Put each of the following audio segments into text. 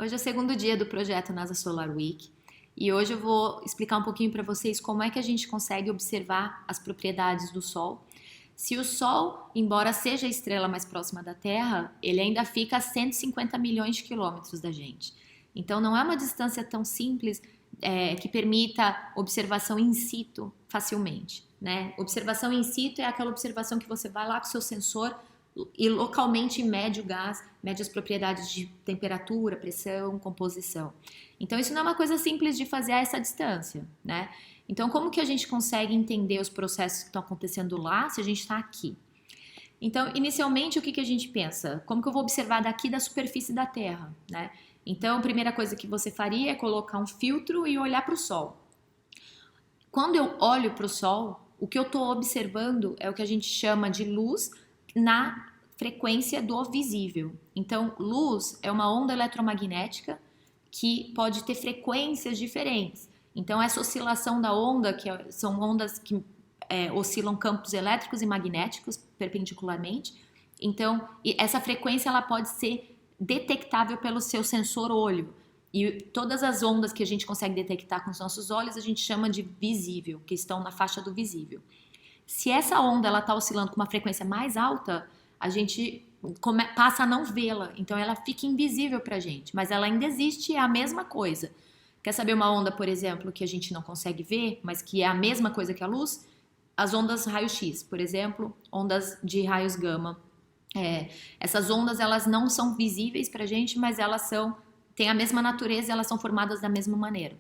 Hoje é o segundo dia do projeto NASA Solar Week e hoje eu vou explicar um pouquinho para vocês como é que a gente consegue observar as propriedades do Sol. Se o Sol, embora seja a estrela mais próxima da Terra, ele ainda fica a 150 milhões de quilômetros da gente. Então não é uma distância tão simples que permita observação in situ facilmente, né? Observação in situ é aquela observação que você vai lá com o seu sensor e localmente mede o gás, mede as propriedades de temperatura, pressão, composição. Então isso não é uma coisa simples de fazer a essa distância, né? Então como que a gente consegue entender os processos que estão acontecendo lá se a gente está aqui? Então, inicialmente, o que a gente pensa? Como que eu vou observar daqui da superfície da Terra, né? Então, a primeira coisa que você faria é colocar um filtro e olhar para o Sol. Quando eu olho para o Sol, o que eu estou observando é o que a gente chama de luz na frequência do visível. Então, luz é uma onda eletromagnética que pode ter frequências diferentes. Então, essa oscilação da onda, são ondas que oscilam campos elétricos e magnéticos perpendicularmente. Então, essa frequência ela pode ser detectável pelo seu sensor olho. E todas as ondas que a gente consegue detectar com os nossos olhos, a gente chama de visível, que estão na faixa do visível. Se essa onda ela está oscilando com uma frequência mais alta, a gente passa a não vê-la. Então, ela fica invisível para a gente, mas ela ainda existe, é a mesma coisa. Quer saber uma onda, por exemplo, que a gente não consegue ver, mas que é a mesma coisa que a luz? As ondas raio-x, por exemplo, ondas de raios gama. Essas ondas elas não são visíveis para a gente, mas elas têm a mesma natureza e elas são formadas da mesma maneira.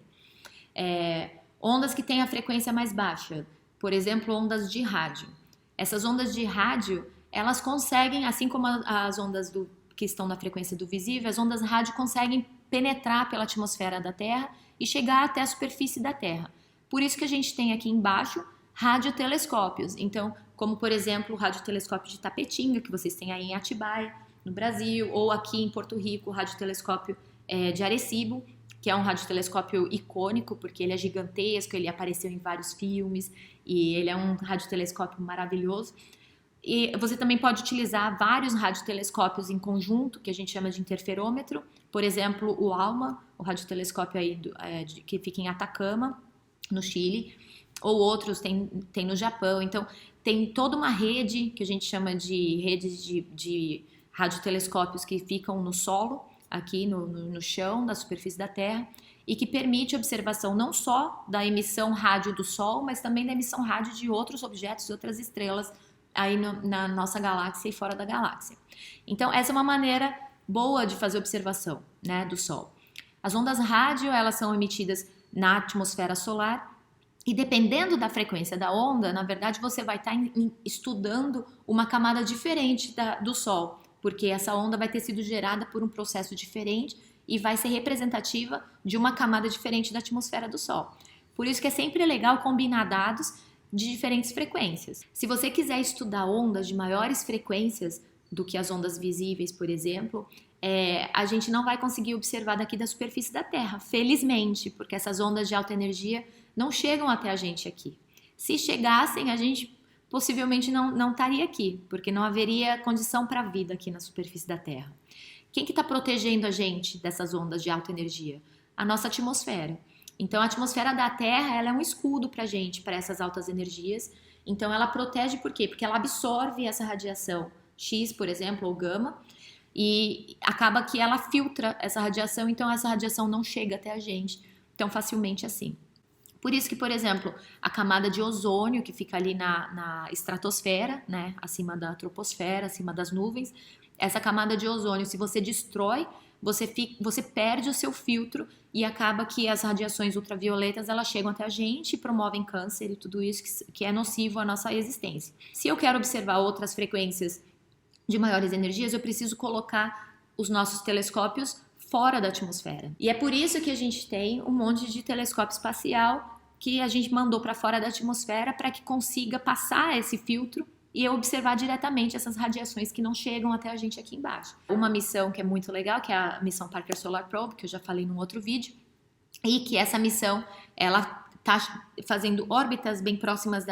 Ondas que têm a frequência mais baixa, por exemplo, ondas de rádio. Essas ondas de rádio, elas conseguem, assim como as ondas que estão na frequência do visível, as ondas rádio conseguem penetrar pela atmosfera da Terra e chegar até a superfície da Terra. Por isso que a gente tem aqui embaixo radiotelescópios. Então, como por exemplo o radiotelescópio de Tapetinga, que vocês têm aí em Atibaia, no Brasil, ou aqui em Porto Rico, o radiotelescópio de Arecibo, que é um radiotelescópio icônico, porque ele é gigantesco, ele apareceu em vários filmes, e ele é um radiotelescópio maravilhoso. E você também pode utilizar vários radiotelescópios em conjunto, que a gente chama de interferômetro. Por exemplo, o ALMA, o radiotelescópio aí que fica em Atacama, no Chile, ou outros tem no Japão. Então, tem toda uma rede que a gente chama de redes de radiotelescópios que ficam no solo, aqui no chão, na superfície da Terra, e que permite observação não só da emissão rádio do Sol, mas também da emissão rádio de outros objetos e outras estrelas aí na nossa galáxia e fora da galáxia. Então, essa é uma maneira boa de fazer observação, né, do Sol. As ondas rádio, elas são emitidas na atmosfera solar e dependendo da frequência da onda, na verdade, você vai estar estudando uma camada diferente do Sol, porque essa onda vai ter sido gerada por um processo diferente e vai ser representativa de uma camada diferente da atmosfera do Sol. Por isso que é sempre legal combinar dados de diferentes frequências. Se você quiser estudar ondas de maiores frequências do que as ondas visíveis, por exemplo, a gente não vai conseguir observar daqui da superfície da Terra, felizmente, porque essas ondas de alta energia não chegam até a gente aqui. Se chegassem, a gente possivelmente não estaria aqui, porque não haveria condição para a vida aqui na superfície da Terra. Quem que está protegendo a gente dessas ondas de alta energia? A nossa atmosfera. Então, a atmosfera da Terra ela é um escudo para a gente, para essas altas energias. Então, ela protege por quê? Porque ela absorve essa radiação X, por exemplo, ou gama, e acaba que ela filtra essa radiação, então essa radiação não chega até a gente tão facilmente assim. Por isso que, por exemplo, a camada de ozônio, que fica ali na estratosfera, né, acima da troposfera, acima das nuvens, essa camada de ozônio, se você destrói, você perde o seu filtro e acaba que as radiações ultravioletas elas chegam até a gente e promovem câncer e tudo isso que é nocivo à nossa existência. Se eu quero observar outras frequências de maiores energias, eu preciso colocar os nossos telescópios fora da atmosfera. E é por isso que a gente tem um monte de telescópio espacial que a gente mandou para fora da atmosfera para que consiga passar esse filtro e observar diretamente essas radiações que não chegam até a gente aqui embaixo. Uma missão que é muito legal, que é a missão Parker Solar Probe, que eu já falei num outro vídeo, e que essa missão, ela está fazendo órbitas bem próximas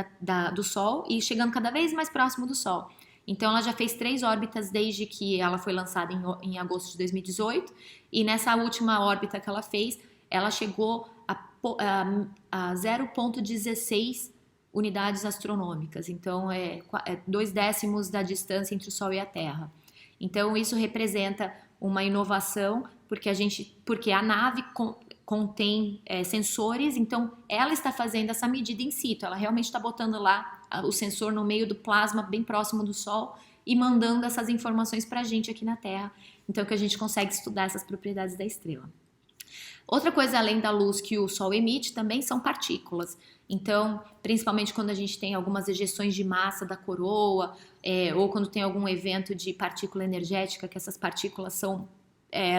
do Sol e chegando cada vez mais próximo do Sol. Então ela já fez 3 órbitas desde que ela foi lançada em agosto de 2018, e nessa última órbita que ela fez, ela chegou a 0,16 unidades astronômicas, então é 2/10 da distância entre o Sol e a Terra. Então isso representa uma inovação, porque a nave contém sensores, então ela está fazendo essa medida in situ, ela realmente está botando lá o sensor no meio do plasma, bem próximo do Sol, e mandando essas informações para a gente aqui na Terra, então que a gente consegue estudar essas propriedades da estrela. Outra coisa além da luz que o Sol emite também são partículas. Então, principalmente quando a gente tem algumas ejeções de massa da coroa, ou quando tem algum evento de partícula energética, que essas partículas são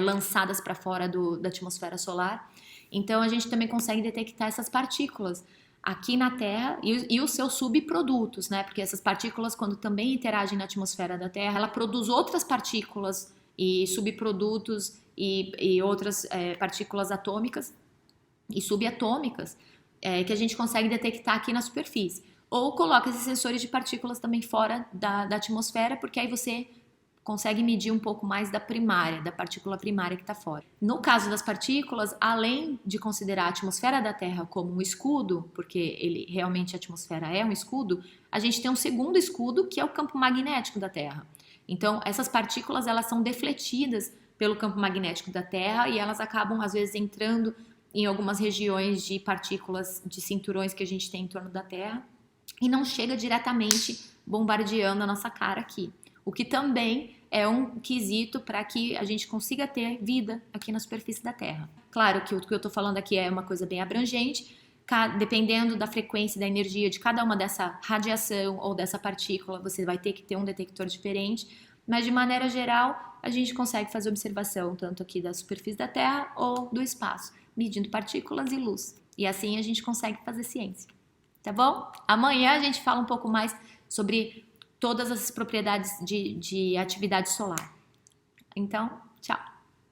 lançadas para fora da atmosfera solar. Então, a gente também consegue detectar essas partículas aqui na Terra e os seus subprodutos, né? Porque essas partículas, quando também interagem na atmosfera da Terra, ela produz outras partículas e subprodutos e outras partículas atômicas e subatômicas que a gente consegue detectar aqui na superfície. Ou coloca esses sensores de partículas também fora da atmosfera, porque aí você consegue medir um pouco mais da partícula primária que está fora. No caso das partículas, além de considerar a atmosfera da Terra como um escudo, porque realmente a atmosfera é um escudo, a gente tem um segundo escudo que é o campo magnético da Terra. Então, essas partículas elas são defletidas pelo campo magnético da Terra e elas acabam às vezes entrando em algumas regiões de partículas, de cinturões que a gente tem em torno da Terra e não chega diretamente bombardeando a nossa cara aqui. O que também é um quesito para que a gente consiga ter vida aqui na superfície da Terra. Claro que o que eu estou falando aqui é uma coisa bem abrangente, dependendo da frequência e da energia de cada uma dessa radiação ou dessa partícula, você vai ter que ter um detector diferente, mas de maneira geral, a gente consegue fazer observação tanto aqui da superfície da Terra ou do espaço, medindo partículas e luz. E assim a gente consegue fazer ciência. Tá bom? Amanhã a gente fala um pouco mais sobre todas as propriedades de atividade solar. Então, tchau!